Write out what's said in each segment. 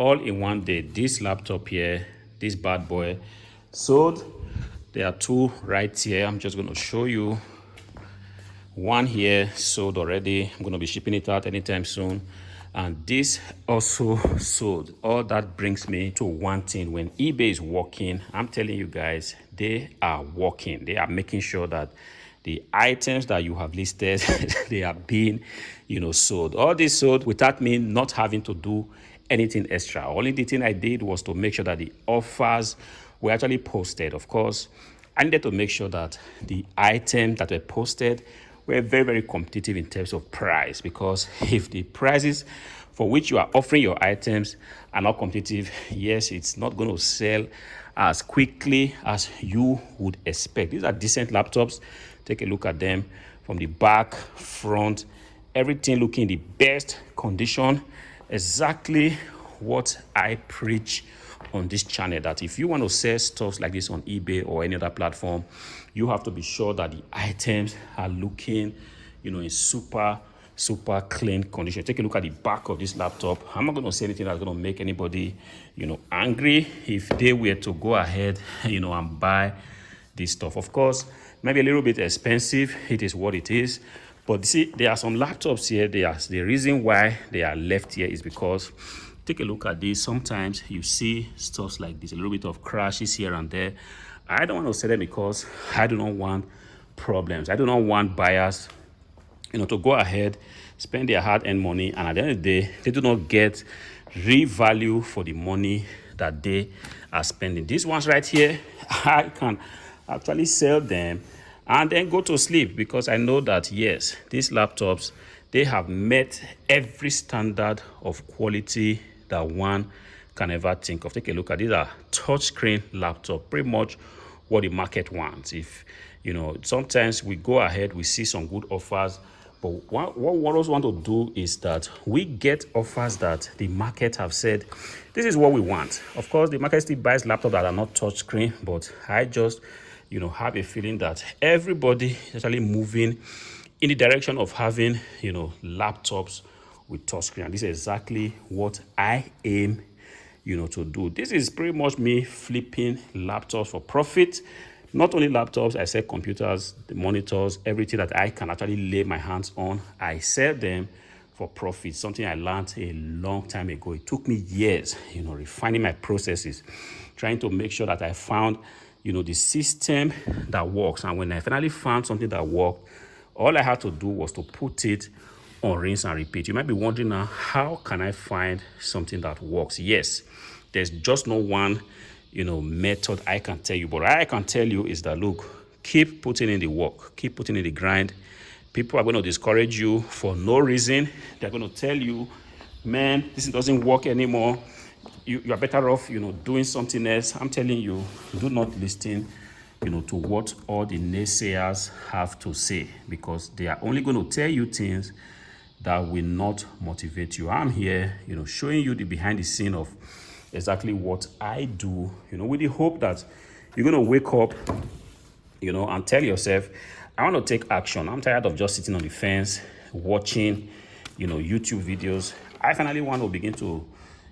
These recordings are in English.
all in one day. This laptop here, this bad boy, sold. There are two right here. I'm just going to show you. One here sold already. I'm going to be shipping it out anytime soon. And this also sold. All that brings me to one thing. When eBay is working, I'm telling you guys, they are working. They are making sure that the items that you have listed, they are being, sold. All this sold without me not having to do anything extra. Only the thing I did was to make sure that the offers were actually posted. Of course, I needed to make sure that the items that were posted were very, very competitive in terms of price, because if the prices for which you are offering your items are not competitive, yes, it's not going to sell as quickly as you would expect. These are decent laptops. Take a look at them from the back, front, everything looking in the best condition. Exactly what I preach on this channel, that if you want to sell stuff like this on eBay or any other platform, you have to be sure that the items are looking, in super clean condition. Take a look at the back of this laptop. I'm not going to say anything that's going to make anybody, angry if they were to go ahead, and buy this stuff. Of course, maybe a little bit expensive. It is what it is. But see, there are some laptops here. The reason why they are left here is because, take a look at this. Sometimes you see stuff like this, a little bit of crashes here and there. I don't want to sell them because I do not want problems. I do not want buyers, to go ahead, spend their hard-earned money, and at the end of the day, they do not get real value for the money that they are spending. These ones right here, I can actually sell them and then go to sleep, because I know that, yes, these laptops, they have met every standard of quality that one can ever think of. Take a look at these. Are touchscreen laptop, pretty much what the market wants. If sometimes we go ahead, we see some good offers, but what we also want to do is that we get offers that the market have said, this is what we want. Of course, the market still buys laptops that are not touchscreen, but I just have a feeling that everybody is actually moving in the direction of having laptops with touchscreen. And this is exactly what I aim to do. This is pretty much me flipping laptops for profit. Not only laptops, I sell computers, the monitors, everything that I can actually lay my hands on, I sell them for profit. Something I learned a long time ago. It took me years, refining my processes, trying to make sure that I found the system that works. And when I finally found something that worked, all I had to do was to put it on rinse and repeat. You might be wondering now, how can I find something that works? Yes, there's just no one, method I can tell you. But what I can tell you is that, look, keep putting in the work, keep putting in the grind. People are going to discourage you for no reason. They're going to tell you, man, this doesn't work anymore. You are better off, doing something else. I'm telling you, do not listen, to what all the naysayers have to say, because they are only going to tell you things that will not motivate you. I'm here, showing you the behind the scene of exactly what I do, with the hope that you're going to wake up, and tell yourself, I want to take action. I'm tired of just sitting on the fence, watching, YouTube videos. I finally want to begin to,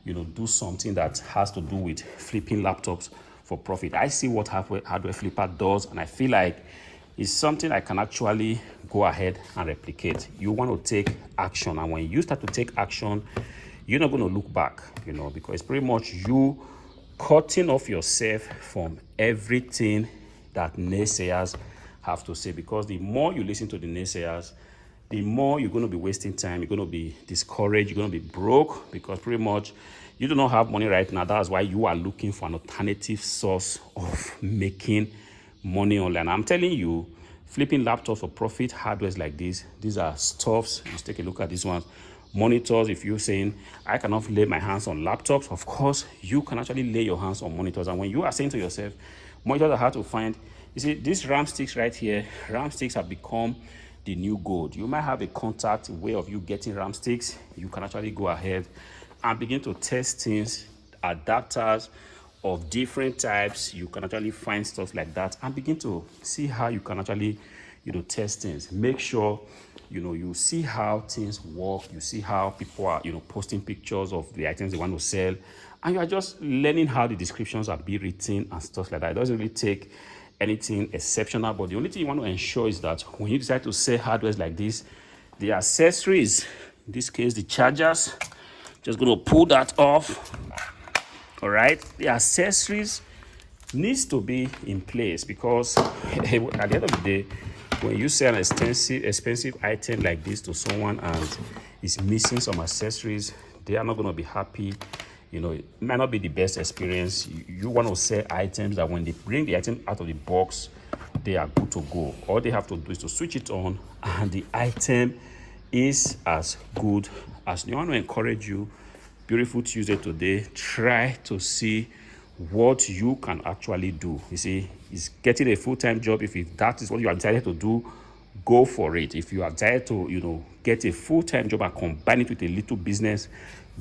do something that has to do with flipping laptops for profit. I see what hardware flipper does, and I feel like it's something I can actually go ahead and replicate. You want to take action, and when you start to take action, you're not going to look back, because it's pretty much you cutting off yourself from everything that naysayers have to say. Because the more you listen to the naysayers, the more you're going to be wasting time. You're going to be discouraged. You're going to be broke, because pretty much you do not have money right now. That's why you are looking for an alternative source of making money online. I'm telling you, flipping laptops for profit, hardwares like this, these are stuffs. Just take a look at this one. Monitors, if you're saying, I cannot lay my hands on laptops, of course, you can actually lay your hands on monitors. And when you are saying to yourself, monitors are hard to find, you see, these RAM sticks right here, RAM sticks have become the new gold. You might have a contact way of you getting RAM sticks. You can actually go ahead and begin to test things, adapters of different types. You can actually find stuff like that and begin to see how you can actually, test things. Make sure you see how things work, you see how people are, posting pictures of the items they want to sell, and you are just learning how the descriptions are being written and stuff like that. It doesn't really take anything exceptional, but the only thing you want to ensure is that when you decide to sell hardware like this, the accessories, in this case the chargers, just going to pull that off. All right, the accessories needs to be in place, because at the end of the day, when you sell an expensive item like this to someone and it's missing some accessories, they are not going to be happy. It might not be the best experience. You want to sell items that when they bring the item out of the box, they are good to go. All they have to do is to switch it on and the item is as good as new. I want to encourage you, beautiful Tuesday today, try to see what you can actually do. You see, it's getting a full-time job. If that is what you are decided to do, go for it. If you are decided to get a full-time job and combine it with a little business,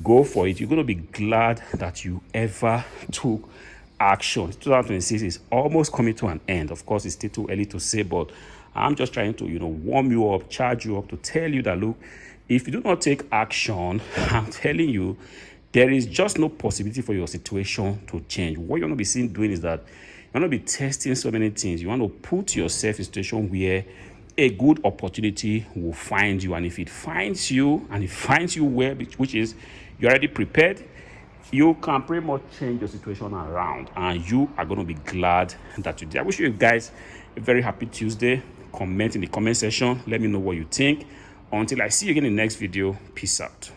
go for it. You're going to be glad that you ever took action. 2026 is almost coming to an end. Of course, it's still too early to say, but I'm just trying to warm you up, charge you up, to tell you that, look, if you do not take action, I'm telling you, there is just no possibility for your situation to change. What you want to be doing is that you want to be testing so many things. You want to put yourself in a situation where a good opportunity will find you. And if it finds you, and it finds you where, which is you're already prepared, you can pretty much change your situation around, and you are going to be glad that you did. I wish you guys a very happy Tuesday. Comment in the comment section. Let me know what you think. Until I see you again in the next video, peace out.